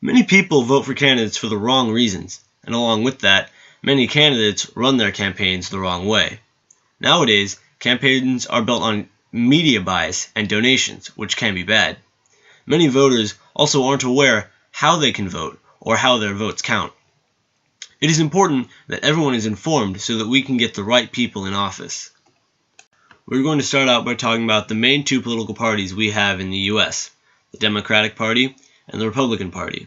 Many people vote for candidates for the wrong reasons, and along with that, many candidates run their campaigns the wrong way. Nowadays, campaigns are built on media bias and donations, which can be bad. Many voters also aren't aware how they can vote or how their votes count. It is important that everyone is informed so that we can get the right people in office. We're going to start out by talking about the main two political parties we have in the US, the Democratic Party and the Republican Party.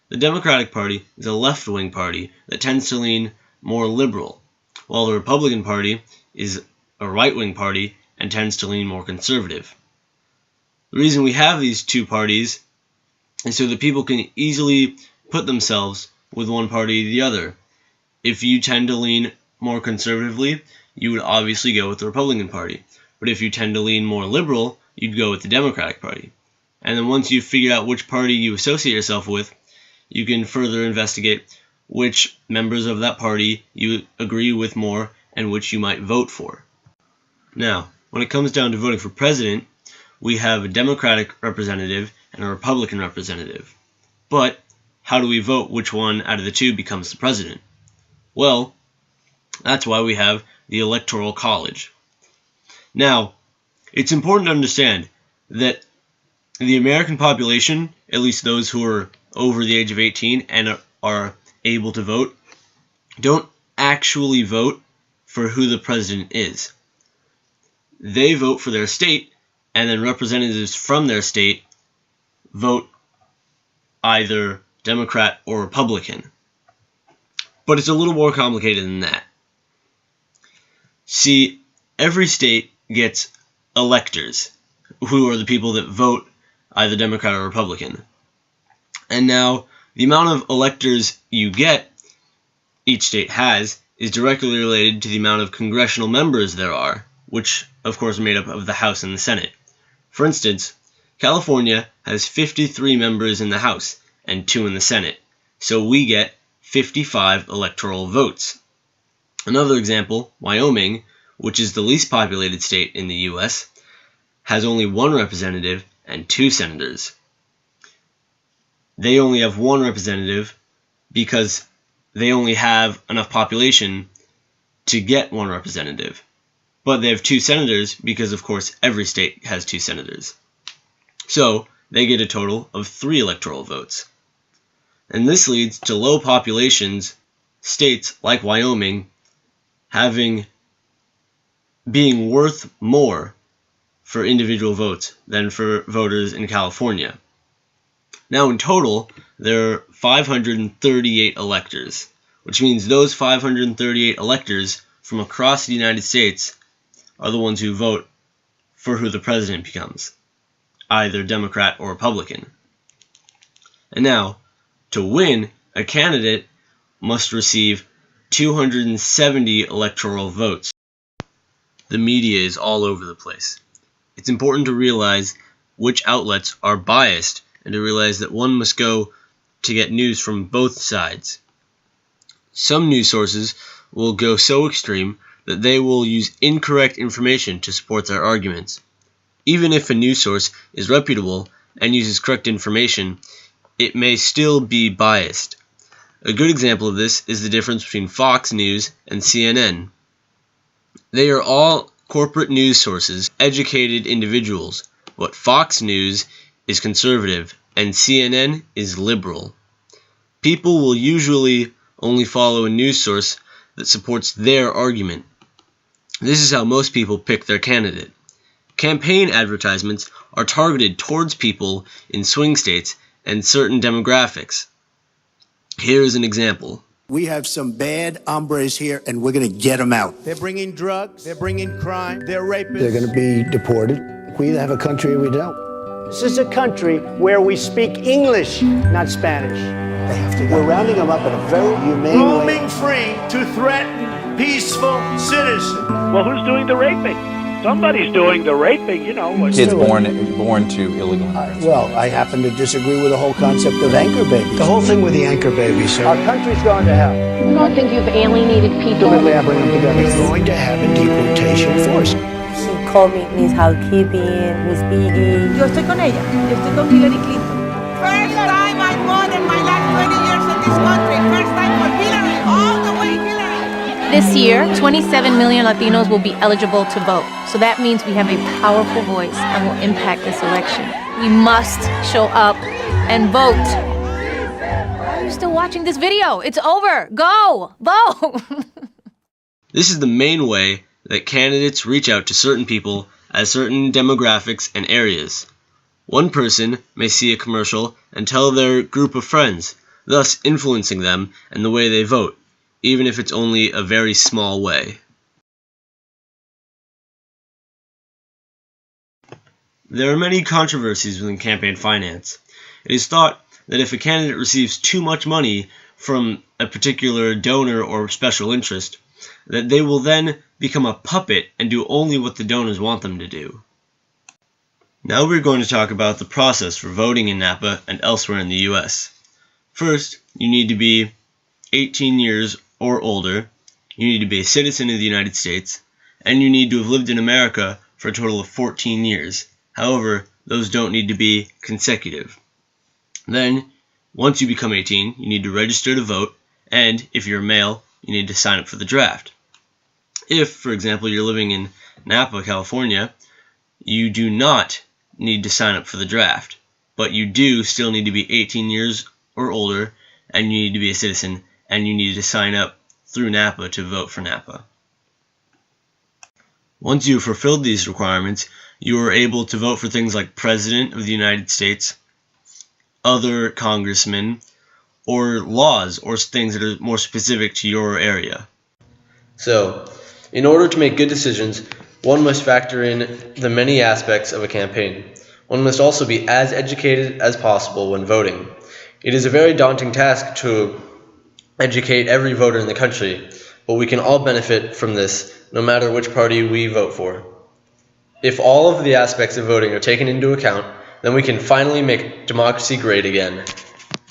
The Democratic Party is a left-wing party that tends to lean more liberal, while the Republican Party is a right-wing party and tends to lean more conservative. The reason we have these two parties is so that people can easily put themselves with one party or the other. If you tend to lean more conservatively, you would obviously go with the Republican Party. But if you tend to lean more liberal, you'd go with the Democratic Party. And then once you've figured out which party you associate yourself with, you can further investigate which members of that party you agree with more and which you might vote for. Now, when it comes down to voting for president, we have a Democratic representative and a Republican representative. But how do we vote which one out of the two becomes the president? Well, that's why we have the Electoral College. Now, it's important to understand that the American population, at least those who are over the age of 18 and are able to vote, don't actually vote for who the president is. They vote for their state, and then representatives from their state vote either Democrat or Republican. But it's a little more complicated than that. See, every state gets electors, who are the people that vote either Democrat or Republican. And now, the amount of electors you get, each state has, is directly related to the amount of congressional members there are, which, of course, are made up of the House and the Senate. For instance, California has 53 members in the House and 2 in the Senate, so we get 55 electoral votes. Another example, Wyoming, which is the least populated state in the US, has only 1 representative and 2 senators. They only have 1 representative because they only have enough population to get 1 representative. But they have 2 senators because, of course, every state has 2 senators. So, they get a total of 3 electoral votes. And this leads to low populations, states like Wyoming, being worth more for individual votes than for voters in California. Now in total, there are 538 electors, which means those 538 electors from across the United States are the ones who vote for who the president becomes, either Democrat or Republican. And now, to win, a candidate must receive 270 electoral votes. The media is all over the place. It's important to realize which outlets are biased and to realize that one must go to get news from both sides. Some news sources will go so extreme that they will use incorrect information to support their arguments. Even if a news source is reputable and uses correct information, it may still be biased. A good example of this is the difference between Fox News and CNN. They are all corporate news sources, educated individuals, but Fox News is conservative and CNN is liberal. People will usually only follow a news source that supports their argument. This is how most people pick their candidate. Campaign advertisements are targeted towards people in swing states and certain demographics. Here is an example. We have some bad hombres here, and we're going to get them out. They're bringing drugs, they're bringing crime, they're rapists. They're going to be deported. We either have a country or we don't. This is a country where we speak English, not Spanish. They have to go. We're rounding them up in a very humane way. Roaming free to threaten peaceful citizens. Well, who's doing the raping? Somebody's doing the raping, you know. Kids born to illegal immigrants. Well, I happen to disagree with the whole concept of anchor babies. The whole thing with the anchor baby, sir. Our country's going to hell. You don't think you've alienated people? Ultimately, I bring them together. We're going to have a deportation force. She called me Miss Housekeeping, Miss Piggy. Yo estoy con ella. Yo estoy con Hillary Clinton. First time I voted my this country. First time for Hillary. All the way Hillary. This year, 27 million Latinos will be eligible to vote. So that means we have a powerful voice and will impact this election. We must show up and vote. Why are you still watching this video? It's over. Go! Vote! This is the main way that candidates reach out to certain people at certain demographics and areas. One person may see a commercial and tell their group of friends, thus influencing them and the way they vote, even if it's only a very small way. There are many controversies within campaign finance. It is thought that if a candidate receives too much money from a particular donor or special interest, that they will then become a puppet and do only what the donors want them to do. Now we're going to talk about the process for voting in Napa and elsewhere in the US. First, you need to be 18 years or older, you need to be a citizen of the United States, and you need to have lived in America for a total of 14 years. However, those don't need to be consecutive. Then, once you become 18, you need to register to vote, and if you're a male, you need to sign up for the draft. If, for example, you're living in Napa, California, you do not need to sign up for the draft, but you do still need to be 18 years or older, and you need to be a citizen, and you need to sign up through Napa to vote for Napa. Once you've fulfilled these requirements, you are able to vote for things like President of the United States, other congressmen, or laws or things that are more specific to your area. So, in order to make good decisions, one must factor in the many aspects of a campaign. One must also be as educated as possible when voting. It is a very daunting task to educate every voter in the country, but we can all benefit from this, no matter which party we vote for. If all of the aspects of voting are taken into account, then we can finally make democracy great again.